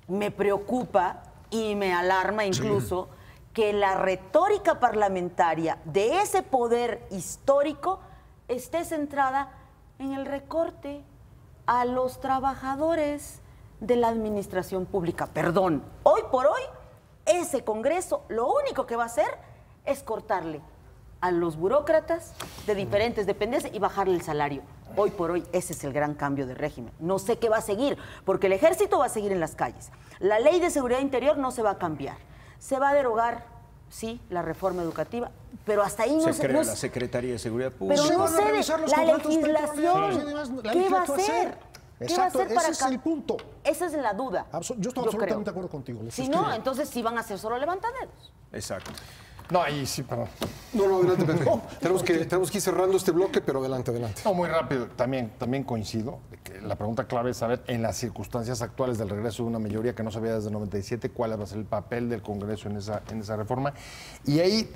me preocupa y me alarma incluso que la retórica parlamentaria de ese poder histórico esté centrada en el recorte a los trabajadores de la administración pública. Perdón, hoy por hoy, ese Congreso lo único que va a hacer es cortarle a los burócratas de diferentes dependencias y bajarle el salario. Hoy por hoy, ese es el gran cambio de régimen. No sé qué va a seguir, porque el ejército va a seguir en las calles. La ley de seguridad interior no se va a cambiar. Se va a derogar, sí, la reforma educativa, pero hasta ahí no se crea la Secretaría de Seguridad Pública. Pero no sé, la legislación, ¿qué va a hacer? Exacto, ese es el punto. Esa es la duda. Yo estoy absolutamente de acuerdo contigo. Si no, entonces sí van a ser solo levantadedos. Exacto. No, ahí sí, perdón. No, adelante, Pepe. Tenemos que ir cerrando este bloque, pero adelante. No, muy rápido. También coincido. Que la pregunta clave es saber, en las circunstancias actuales del regreso de una mayoría que no se veía desde el 97, cuál va a ser el papel del Congreso en esa reforma. Y ahí,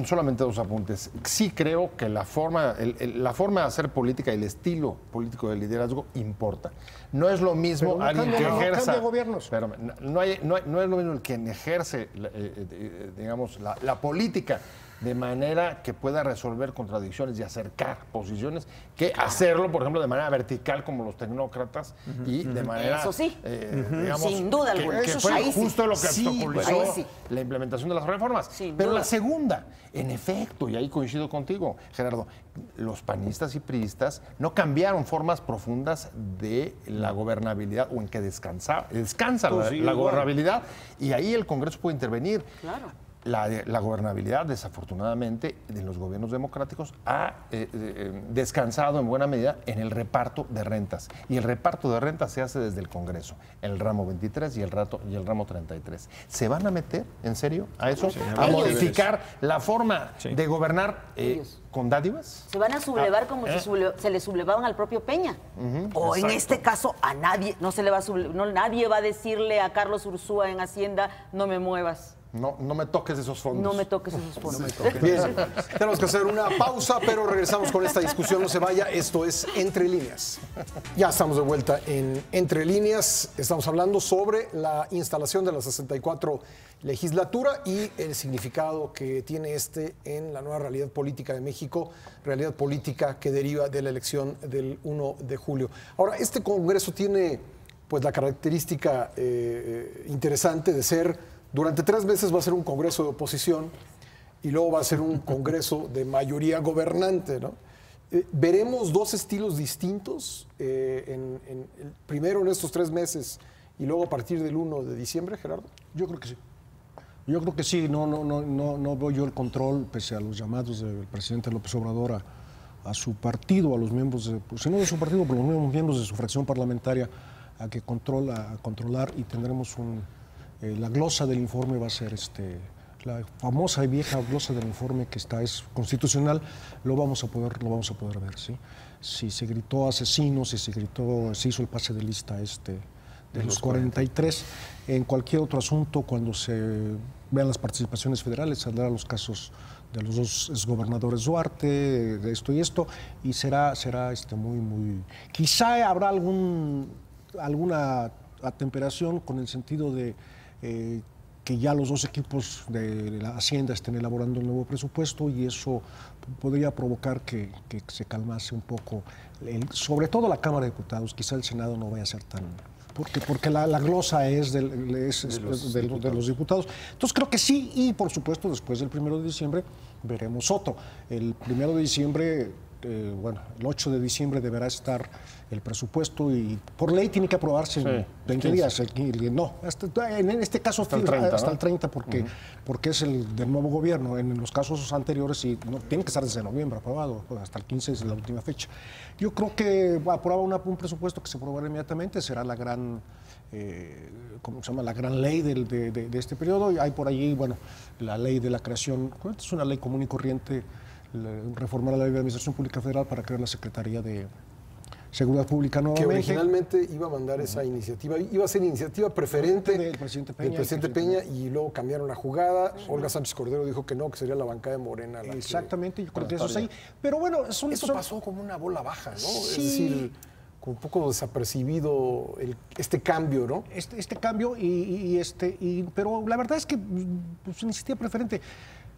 solamente dos apuntes. Sí creo que la forma de hacer política y el estilo político del liderazgo importa. No es lo mismo alguien que ejerza... No cambia gobiernos. Pero no es lo mismo el quien ejerce, digamos, la política de manera que pueda resolver contradicciones y acercar posiciones, que hacerlo, por ejemplo, de manera vertical como los tecnócratas y de manera... Eso sí, digamos, sin duda alguna. Que fue justo lo que obstaculizó la implementación de las reformas. Pero la segunda, en efecto, y ahí coincido contigo, Gerardo, los panistas y priistas no cambiaron formas profundas de la gobernabilidad o en que descansa la gobernabilidad, y ahí el Congreso puede intervenir. Claro. La gobernabilidad, desafortunadamente, de los gobiernos democráticos ha descansado en buena medida en el reparto de rentas. Y el reparto de rentas se hace desde el Congreso, el ramo 23 y el ramo 33. ¿Se van a meter, en serio, a eso? ¿A modificar la forma de gobernar con dádivas? Se van a sublevar como se le sublevaban al propio Peña. O en este caso, a nadie, nadie va a decirle a Carlos Ursúa en Hacienda, no me muevas. No me toques esos fondos. No me toques esos fondos. Bien, tenemos que hacer una pausa, pero regresamos con esta discusión. No se vaya, esto es Entre Líneas. Ya estamos de vuelta en Entre Líneas. Estamos hablando sobre la instalación de la 64 legislatura y el significado que tiene en la nueva realidad política de México, realidad política que deriva de la elección del 1 de julio. Ahora, este Congreso tiene pues la característica interesante de ser durante 3 meses va a ser un congreso de oposición y luego va a ser un congreso de mayoría gobernante, ¿no? ¿Veremos 2 estilos distintos primero en estos 3 meses y luego a partir del 1 de diciembre, Gerardo? Yo creo que sí. Yo creo que sí. No veo yo el control, pese a los llamados del presidente López Obrador a su partido, a los miembros, si no de su partido, pero los mismos miembros de su fracción parlamentaria, a controlar, y tendremos la glosa del informe va a ser la famosa y vieja glosa del informe que es constitucional. Lo vamos a poder ver, ¿sí? Si se gritó asesinos, si se hizo el pase de lista de los 43, en cualquier otro asunto, cuando se vean las participaciones federales, saldrán los casos de los 2 exgobernadores Duarte, de esto y esto, y será muy... Quizá habrá alguna atemperación con el sentido de que ya los 2 equipos de la Hacienda estén elaborando el nuevo presupuesto, y eso podría provocar que se calmase un poco, sobre todo la Cámara de Diputados. Quizá el Senado no vaya a ser tan... Porque la glosa es de los diputados. Entonces creo que sí, y por supuesto después del 1 de diciembre veremos otro. El 1 de diciembre, el 8 de diciembre deberá estar el presupuesto, y por ley tiene que aprobarse en 20 días. No, en este caso hasta el 30, porque es el del nuevo gobierno. En los casos anteriores sí, tiene que estar desde noviembre aprobado, hasta el 15 es la última fecha. Yo creo que aprobar un presupuesto que se aprobará inmediatamente será la gran, la gran ley de este periodo. Y hay por allí, la ley de la creación, es una ley común y corriente, reformar la ley de Administración Pública Federal para crear la Secretaría de Seguridad Pública nuevamente. Que originalmente iba a mandar esa iniciativa, iba a ser iniciativa preferente del presidente Peña, y luego cambiaron la jugada. Olga Sánchez Cordero dijo que no, que sería la bancada de Morena. Exactamente, yo creo que eso es ahí. Pero bueno, eso pasó como una bola baja, ¿no? Sí. Es decir, con un poco desapercibido este cambio, ¿no? Este cambio, pero la verdad es que iniciativa preferente.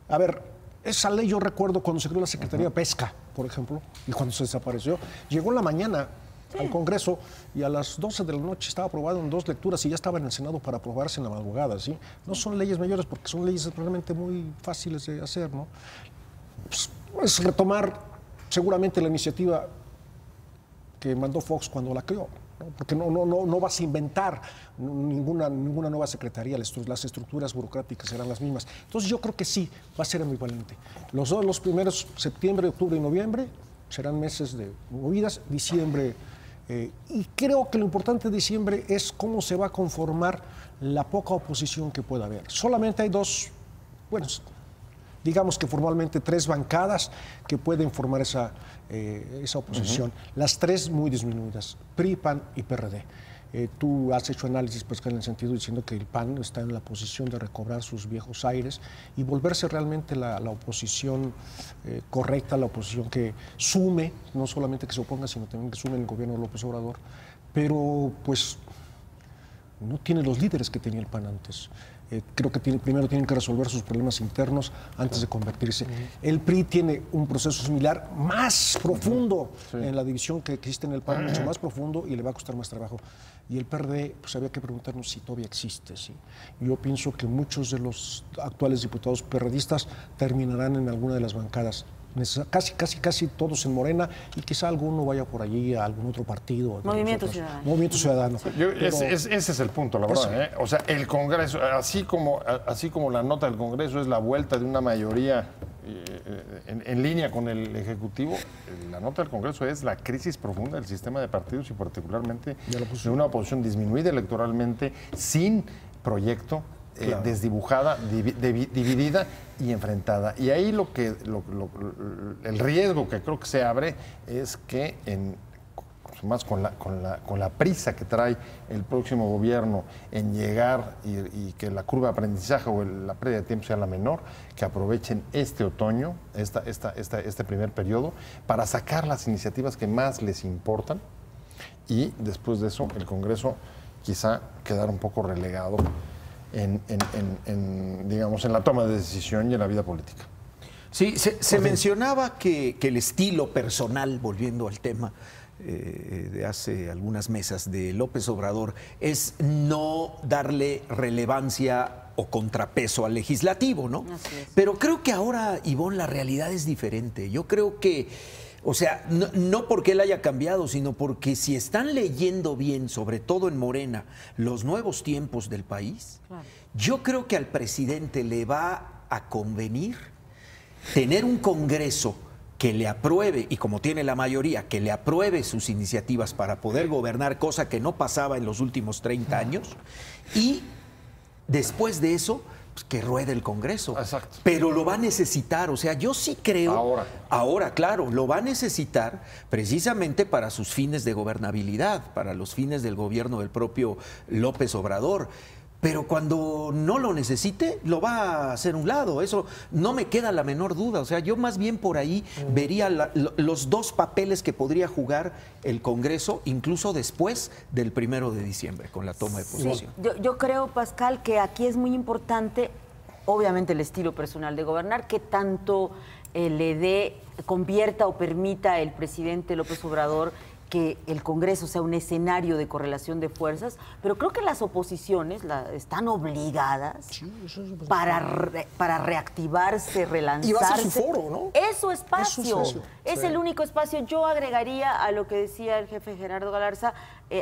A ver, esa ley yo recuerdo cuando se creó la Secretaría de Pesca, por ejemplo, y cuando se desapareció. Llegó en la mañana al Congreso y a las 12 de la noche estaba aprobado en 2 lecturas y ya estaba en el Senado para aprobarse en la madrugada, ¿sí? No son leyes mayores porque son leyes realmente muy fáciles de hacer, ¿no? Pues, es retomar seguramente la iniciativa que mandó Fox cuando la creó, ¿no? Porque no vas a inventar ninguna nueva secretaría, las estructuras burocráticas serán las mismas. Entonces yo creo que sí, va a ser ambivalente. Los primeros, septiembre, octubre y noviembre, serán meses de movidas, diciembre, y creo que lo importante de diciembre es cómo se va a conformar la poca oposición que pueda haber. Solamente hay 2, digamos que formalmente 3 bancadas que pueden formar esa oposición. Las 3 muy disminuidas, PRI, PAN y PRD. Tú has hecho análisis en el sentido diciendo que el PAN está en la posición de recobrar sus viejos aires y volverse realmente la oposición correcta, la oposición que sume, no solamente que se oponga, sino también que sume en el gobierno de López Obrador, pero pues no tiene los líderes que tenía el PAN antes. Creo que primero tienen que resolver sus problemas internos antes de convertirse. El PRI tiene un proceso similar, más profundo en la división que existe en el PAN, mucho más profundo, y le va a costar más trabajo. Y el PRD, pues había que preguntarnos si todavía existe, ¿sí? Yo pienso que muchos de los actuales diputados perredistas terminarán en alguna de las bancadas. Casi todos en Morena, y quizá alguno vaya por allí a algún otro partido. Movimiento Ciudadano. Movimiento Ciudadano. Ese es el punto, la verdad. O sea, el Congreso, así como la nota del Congreso es la vuelta de una mayoría en línea con el Ejecutivo, la nota del Congreso es la crisis profunda del sistema de partidos y particularmente de una oposición disminuida electoralmente, sin proyecto, desdibujada, dividida y enfrentada. Y ahí el riesgo que creo que se abre es que más con la prisa que trae el próximo gobierno en llegar y que la curva de aprendizaje o la pérdida de tiempo sea la menor, que aprovechen este otoño, este primer periodo, para sacar las iniciativas que más les importan, y después de eso el Congreso quizá quedar un poco relegado digamos, en la toma de decisión y en la vida política. Sí, se mencionaba que el estilo personal, volviendo al tema de hace algunas mesas de López Obrador, es no darle relevancia o contrapeso al legislativo, ¿no? Así es. Pero creo que ahora, Ivonne, la realidad es diferente. Yo creo que, o sea, no porque él haya cambiado, sino porque si están leyendo bien, sobre todo en Morena, los nuevos tiempos del país, claro, yo creo que al presidente le va a convenir tener un Congreso que le apruebe, y como tiene la mayoría, que le apruebe sus iniciativas para poder gobernar, cosa que no pasaba en los últimos 30 años, y después de eso, pues, que ruede el Congreso. Exacto. Pero lo va a necesitar, o sea, yo sí creo... Ahora, claro, lo va a necesitar precisamente para sus fines de gobernabilidad, para los fines del gobierno del propio López Obrador. Pero cuando no lo necesite, lo va a hacer a un lado. Eso no me queda la menor duda. O sea, yo más bien por ahí vería los dos papeles que podría jugar el Congreso, incluso después del 1 de diciembre, con la toma de posesión. Sí. Yo creo, Pascal, que aquí es muy importante, obviamente, el estilo personal de gobernar, que tanto convierta o permita el presidente López Obrador que el Congreso sea un escenario de correlación de fuerzas, pero creo que las oposiciones están obligadas para reactivarse, relanzarse. Y va a ser su foro, ¿no? Es su espacio. Es el único espacio. Yo agregaría a lo que decía el jefe Gerardo Galarza,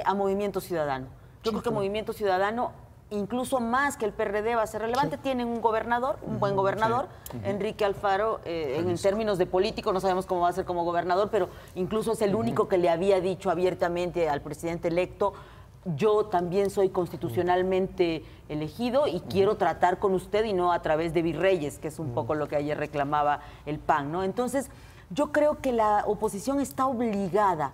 a Movimiento Ciudadano. Yo creo que Movimiento Ciudadano, incluso más que el PRD, va a ser relevante. Tienen un gobernador, un buen gobernador, Enrique Alfaro, en términos de político, no sabemos cómo va a ser como gobernador, pero incluso es el único que le había dicho abiertamente al presidente electo: yo también soy constitucionalmente elegido y quiero tratar con usted y no a través de virreyes, que es un poco lo que ayer reclamaba el PAN, ¿no? Entonces, yo creo que la oposición está obligada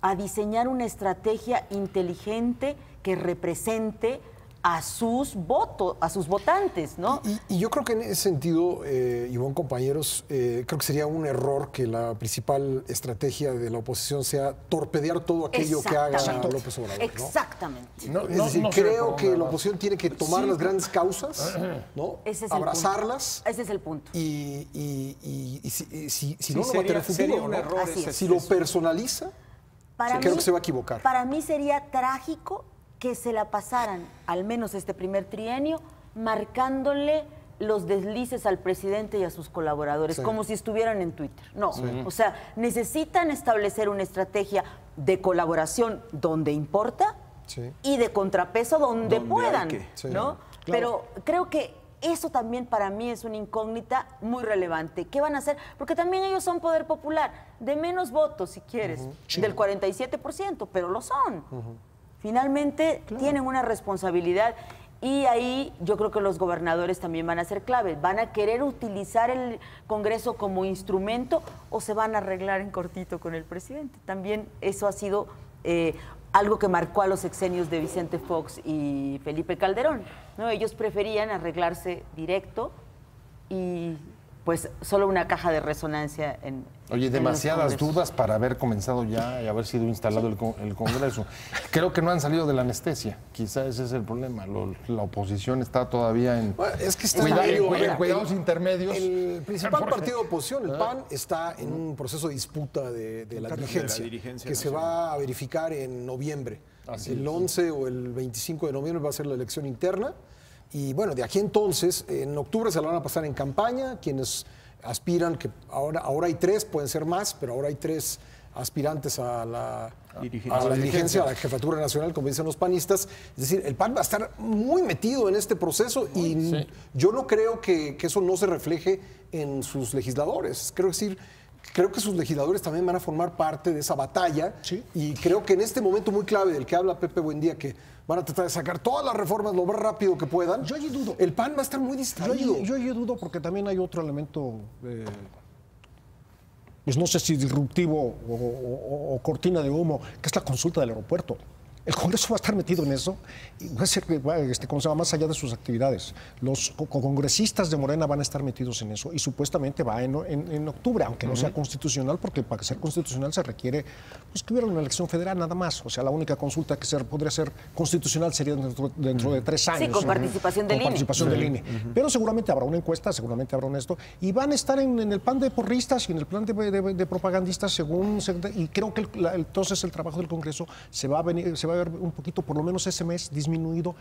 a diseñar una estrategia inteligente que represente a sus votantes, ¿no? Y yo creo que en ese sentido, Ivonne, compañeros, creo que sería un error que la principal estrategia de la oposición sea torpedear todo aquello que haga López Obrador, ¿no? Exactamente. Es decir, creo que la oposición tiene que tomar las grandes causas, ¿no? Ese es abrazarlas. Ese es el punto. Y si no, no va a tener futuro. Sería un ¿no? error. Si lo personaliza, creo que se va a equivocar. Para mí sería trágico que se la pasaran, al menos este primer trienio, marcándole los deslices al presidente y a sus colaboradores, como si estuvieran en Twitter. No, o sea, necesitan establecer una estrategia de colaboración donde importa y de contrapeso donde puedan, ¿no? Claro. Pero creo que eso también para mí es una incógnita muy relevante. ¿Qué van a hacer? Porque también ellos son poder popular, de menos votos, si quieres, del 47%, pero lo son. Finalmente tienen una responsabilidad, y ahí yo creo que los gobernadores también van a ser claves. ¿Van a querer utilizar el Congreso como instrumento o se van a arreglar en cortito con el presidente? También eso ha sido algo que marcó a los sexenios de Vicente Fox y Felipe Calderón, ¿no? Ellos preferían arreglarse directo y pues solo una caja de resonancia en Oye, demasiadas dudas para haber comenzado ya y haber sido instalado el Congreso. Creo que no han salido de la anestesia. Quizá ese es el problema. La oposición está todavía en, es que está en cuidados intermedios. El principal partido de oposición, el PAN, está en un proceso de disputa de la dirigencia que se va a verificar en noviembre. El 11 o el 25 de noviembre va a ser la elección interna. Y bueno, de aquí entonces, en octubre se la van a pasar en campaña, quienes aspiran, que ahora hay 3, pueden ser más, pero ahora hay 3 aspirantes a la dirigencia, a la jefatura nacional, como dicen los panistas. Es decir, el PAN va a estar muy metido en este proceso y yo no creo que eso no se refleje en sus legisladores. Creo que sus legisladores también van a formar parte de esa batalla y creo que en este momento muy clave del que habla Pepe Buendía, que van a tratar de sacar todas las reformas lo más rápido que puedan, yo allí dudo. El PAN va a estar muy distraído. Yo allí dudo porque también hay otro elemento, pues no sé si disruptivo o cortina de humo, que es la consulta del aeropuerto. El Congreso va a estar metido en eso y va a ser, como se llama, más allá de sus actividades. Los congresistas de Morena van a estar metidos en eso y supuestamente va en octubre, aunque no sea constitucional, porque para ser constitucional se requiere pues, que hubiera una elección federal nada más. O sea, la única consulta que podría ser constitucional sería dentro de 3 años. Sí, con participación del INE. Participación del INE. Pero seguramente habrá una encuesta, seguramente habrá un esto. Y van a estar en el plan de porristas y en el plan de propagandistas, y creo que entonces el trabajo del Congreso se va a puede haber un poquito, por lo menos ese mes, disminuido,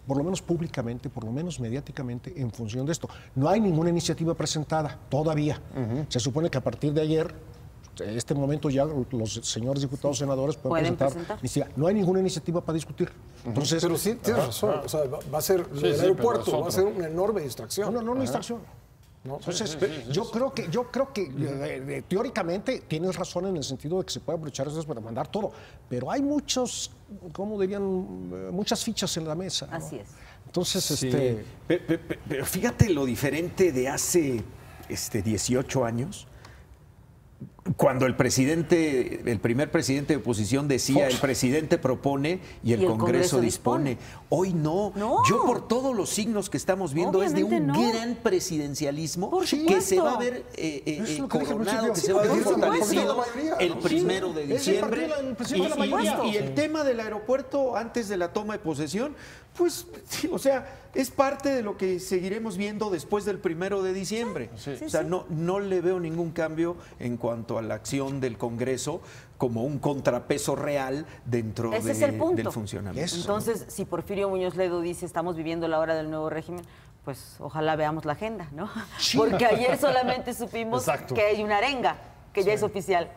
por lo menos públicamente, por lo menos mediáticamente, en función de esto. No hay ninguna iniciativa presentada todavía. Se supone que a partir de ayer, este momento ya los señores diputados, senadores pueden presentar. No hay ninguna iniciativa para discutir. Entonces, pero sí, tienes razón. O sea, va a ser el aeropuerto, va a ser una enorme distracción. No, una distracción. ¿No? Entonces, yo creo que teóricamente tienes razón en el sentido de que se puede aprovechar eso para mandar todo, pero hay muchos, ¿cómo dirían? Muchas fichas en la mesa, ¿no? Así es. Entonces, Pero fíjate lo diferente de hace 18 años. Cuando el primer presidente de oposición decía, el presidente propone y el Congreso dispone. Hoy no. Yo por todos los signos que estamos viendo es de un gran presidencialismo que se va a ver coronado, que se va a ver fortalecido el 1 de diciembre. Y el tema del aeropuerto antes de la toma de posesión, pues, o sea, es parte de lo que seguiremos viendo después del 1 de diciembre. O sea, no le veo ningún cambio en cuanto a la acción del Congreso como un contrapeso real dentro del funcionamiento. Entonces, si Porfirio Muñoz Ledo dice estamos viviendo la hora del nuevo régimen, pues ojalá veamos la agenda, ¿no? Porque ayer solamente supimos que hay una arenga, que ya es oficial.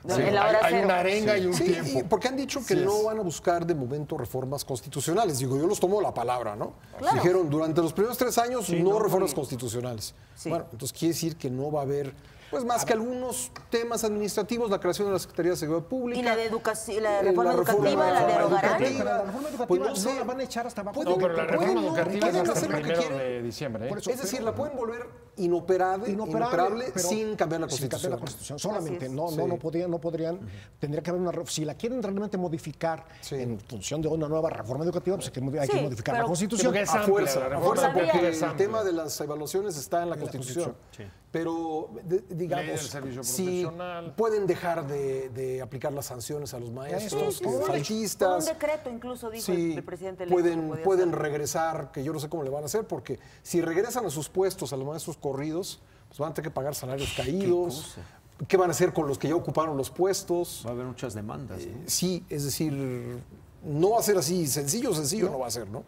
En la hora hay una arenga y un Sí, tiempo. porque han dicho que no van a buscar de momento reformas constitucionales. Digo, yo los tomo la palabra, ¿no? Claro. Dijeron, durante los primeros 3 años no reformas constitucionales. Sí. Bueno, entonces quiere decir que no va a haber, pues más que algunos temas administrativos, la creación de la Secretaría de Seguridad Pública. Y la de educación, la reforma educativa, la derogarán. pero la reforma educativa Pues no sé. no la van a echar hasta abajo. No, pero la reforma educativa pueden es hacer hasta lo el que 1 quieren. de diciembre. Por eso, Es decir, la pueden volver inoperable pero sin cambiar la sin cambiar Constitución. la Constitución. Solamente, Así es. no podrían, tendría que haber si la quieren realmente modificar en función de una nueva reforma educativa, pues hay que modificar la pero- Constitución. Porque es A amplia, fuerza, la a reforma fuerza, educativa porque es el amplia. tema de las evaluaciones está en la Constitución. Pero, Ley digamos, del servicio si profesional. pueden dejar de aplicar las sanciones a los maestros, Sí, Todo por un faltistas. decreto incluso dijo Sí, el presidente electo que podía pueden hacer. regresar, que yo no sé cómo le van a hacer, porque si regresan a sus puestos a los maestros corridos, pues van a tener que pagar salarios caídos. ¿Qué van a hacer con los que ya ocuparon los puestos? Va a haber muchas demandas, ¿no? Sí, es decir, no va a ser así sencillo no va a ser, ¿no?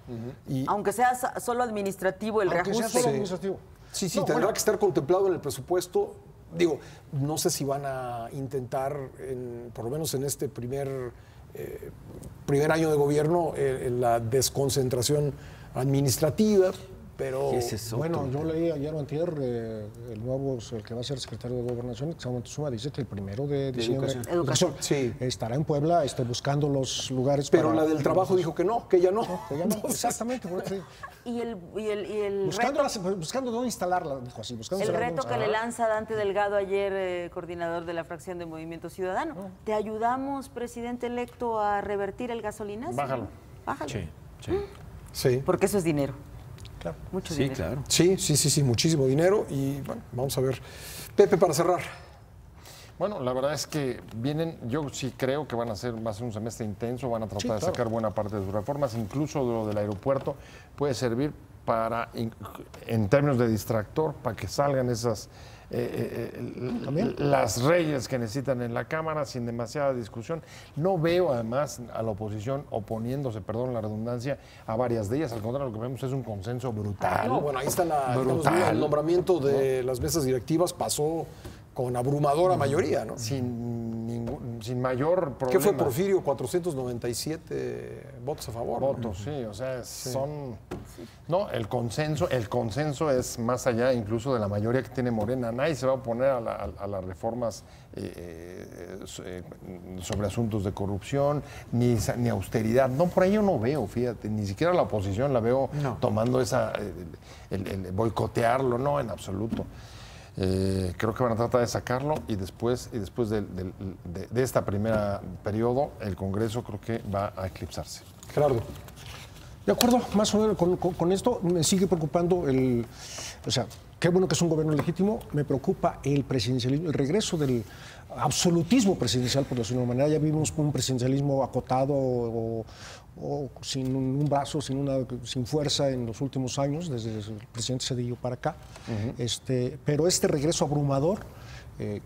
Y Aunque sea solo administrativo el Aunque sea reajuste. solo administrativo. sí, No, tendrá bueno. que estar contemplado en el presupuesto. Digo, no sé si van a intentar, por lo menos en este primer año de gobierno, la desconcentración administrativa, pero... Ese es otro. Bueno, yo leí ayer o antier, el que va a ser secretario de Gobernación, Xavier Moctezuma, dice que el 1 de diciembre Educación. Sí. estará en Puebla buscando los lugares Pero para... la del trabajo dijo que no, que ya no. Que ya no, exactamente. por eso digo. Y el Buscando dónde instalarla, dijo así. Buscando El instalarla reto dónde que le instalarla. lanza Dante Delgado ayer, coordinador de la fracción de Movimiento Ciudadano. ¿Te ayudamos, presidente electo, a revertir el gasolinazo? Bájalo. Bájalo. Sí. Porque eso es dinero. Claro. Mucho Sí, dinero. claro. Sí, muchísimo dinero. Y bueno, vamos a ver. Pepe, para cerrar. Bueno, la verdad es que yo sí creo que va a ser un semestre intenso, van a tratar de sacar buena parte de sus reformas, incluso lo del aeropuerto puede servir para, en términos de distractor, para que salgan esas las reyes que necesitan en la Cámara sin demasiada discusión. No veo además a la oposición oponiéndose, perdón la redundancia, a varias de ellas. Al contrario, lo que vemos es un consenso brutal. No, bueno, ahí está digamos, brutal. el nombramiento de las mesas directivas pasó con abrumadora mayoría, ¿no? Sin mayor problema. ¿Qué fue Porfirio? 497 votos a favor. Votos, sí, o sea, son... No, el consenso es más allá incluso de la mayoría que tiene Morena. Nadie se va a oponer a las reformas sobre asuntos de corrupción, ni austeridad. No, por ahí yo no veo, fíjate, ni siquiera la oposición la veo tomando el boicotearlo, no, en absoluto. Creo que van a tratar de sacarlo y después de esta primera periodo, el Congreso creo que va a eclipsarse. Gerardo. De acuerdo, más o menos con esto me sigue preocupando o sea, qué bueno que es un gobierno legítimo, me preocupa el presidencialismo, el regreso del absolutismo presidencial, por decirlo de una manera. Ya vimos un presidencialismo acotado o sin un brazo, sin fuerza en los últimos años, desde el presidente Zedillo para acá. Pero este regreso abrumador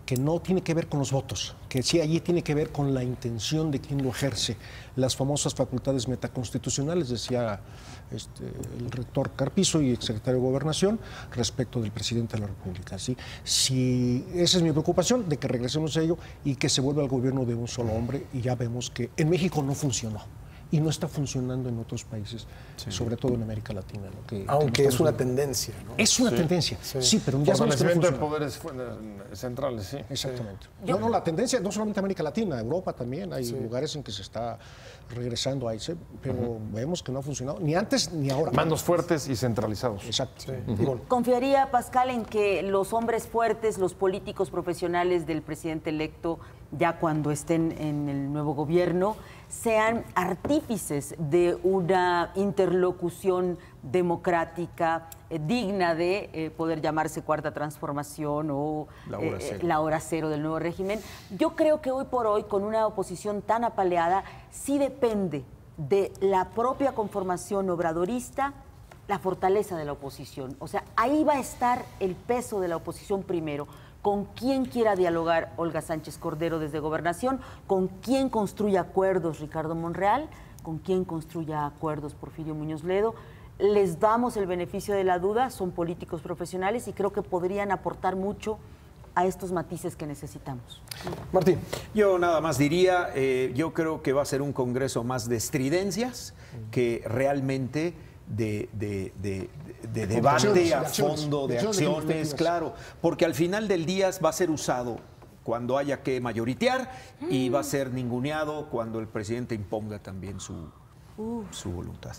que no tiene que ver con los votos, que sí allí tiene que ver con la intención de quien lo ejerce, las famosas facultades metaconstitucionales, decía el rector Carpizo y exsecretario de Gobernación, respecto del presidente de la República. ¿Sí? Esa es mi preocupación, de que regresemos a ello y que se vuelva el gobierno de un solo hombre, y ya vemos que en México no funcionó. Y no está funcionando en otros países, sobre todo en América Latina. Aunque es una tendencia, ¿no? Es una tendencia, sí, pero ya sabemos que no Fortalecimiento de funciona. poderes centrales, sí. Exactamente. No, la tendencia, no solamente América Latina, Europa también, hay lugares en que se está regresando a ese, pero vemos que no ha funcionado, ni antes ni ahora. Mandos fuertes y centralizados. Exacto. ¿Confiaría, Pascal, en que los hombres fuertes, los políticos profesionales del presidente electo, ya cuando estén en el nuevo gobierno, sean artífices de una interlocución democrática digna de poder llamarse Cuarta Transformación o la hora cero del nuevo régimen? Yo creo que hoy por hoy, con una oposición tan apaleada, sí depende de la propia conformación obradorista la fortaleza de la oposición. O sea, ahí va a estar el peso de la oposición primero. Con quién quiera dialogar Olga Sánchez Cordero desde Gobernación, con quién construya acuerdos Ricardo Monreal, con quién construya acuerdos Porfirio Muñoz Ledo. Les damos el beneficio de la duda, son políticos profesionales y creo que podrían aportar mucho a estos matices que necesitamos. Martín. Yo nada más diría, yo creo que va a ser un congreso más de estridencias que realmente de debate a fondo, de acciones, claro, porque al final del día va a ser usado cuando haya que mayoritear y va a ser ninguneado cuando el presidente imponga también su voluntad.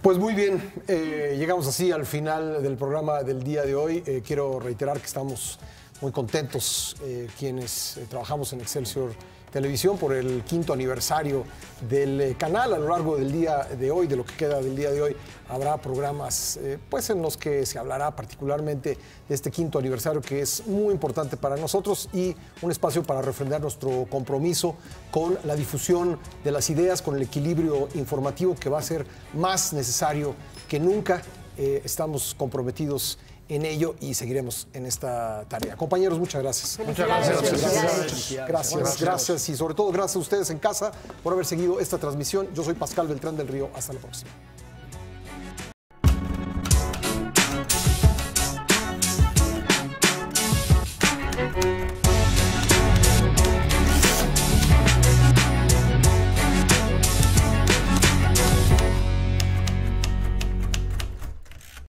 Pues muy bien, llegamos así al final del programa del día de hoy. Quiero reiterar que estamos muy contentos quienes trabajamos en Excelsior Televisión por el 5º aniversario del canal. A lo largo del día de hoy, de lo que queda del día de hoy, habrá programas pues en los que se hablará particularmente de este 5º aniversario, que es muy importante para nosotros, y un espacio para refrendar nuestro compromiso con la difusión de las ideas, con el equilibrio informativo que va a ser más necesario que nunca. Estamos comprometidos en ello y seguiremos en esta tarea. Compañeros, muchas gracias. Muchas gracias. Gracias y sobre todo gracias a ustedes en casa por haber seguido esta transmisión. Yo soy Pascal Beltrán del Río. Hasta la próxima.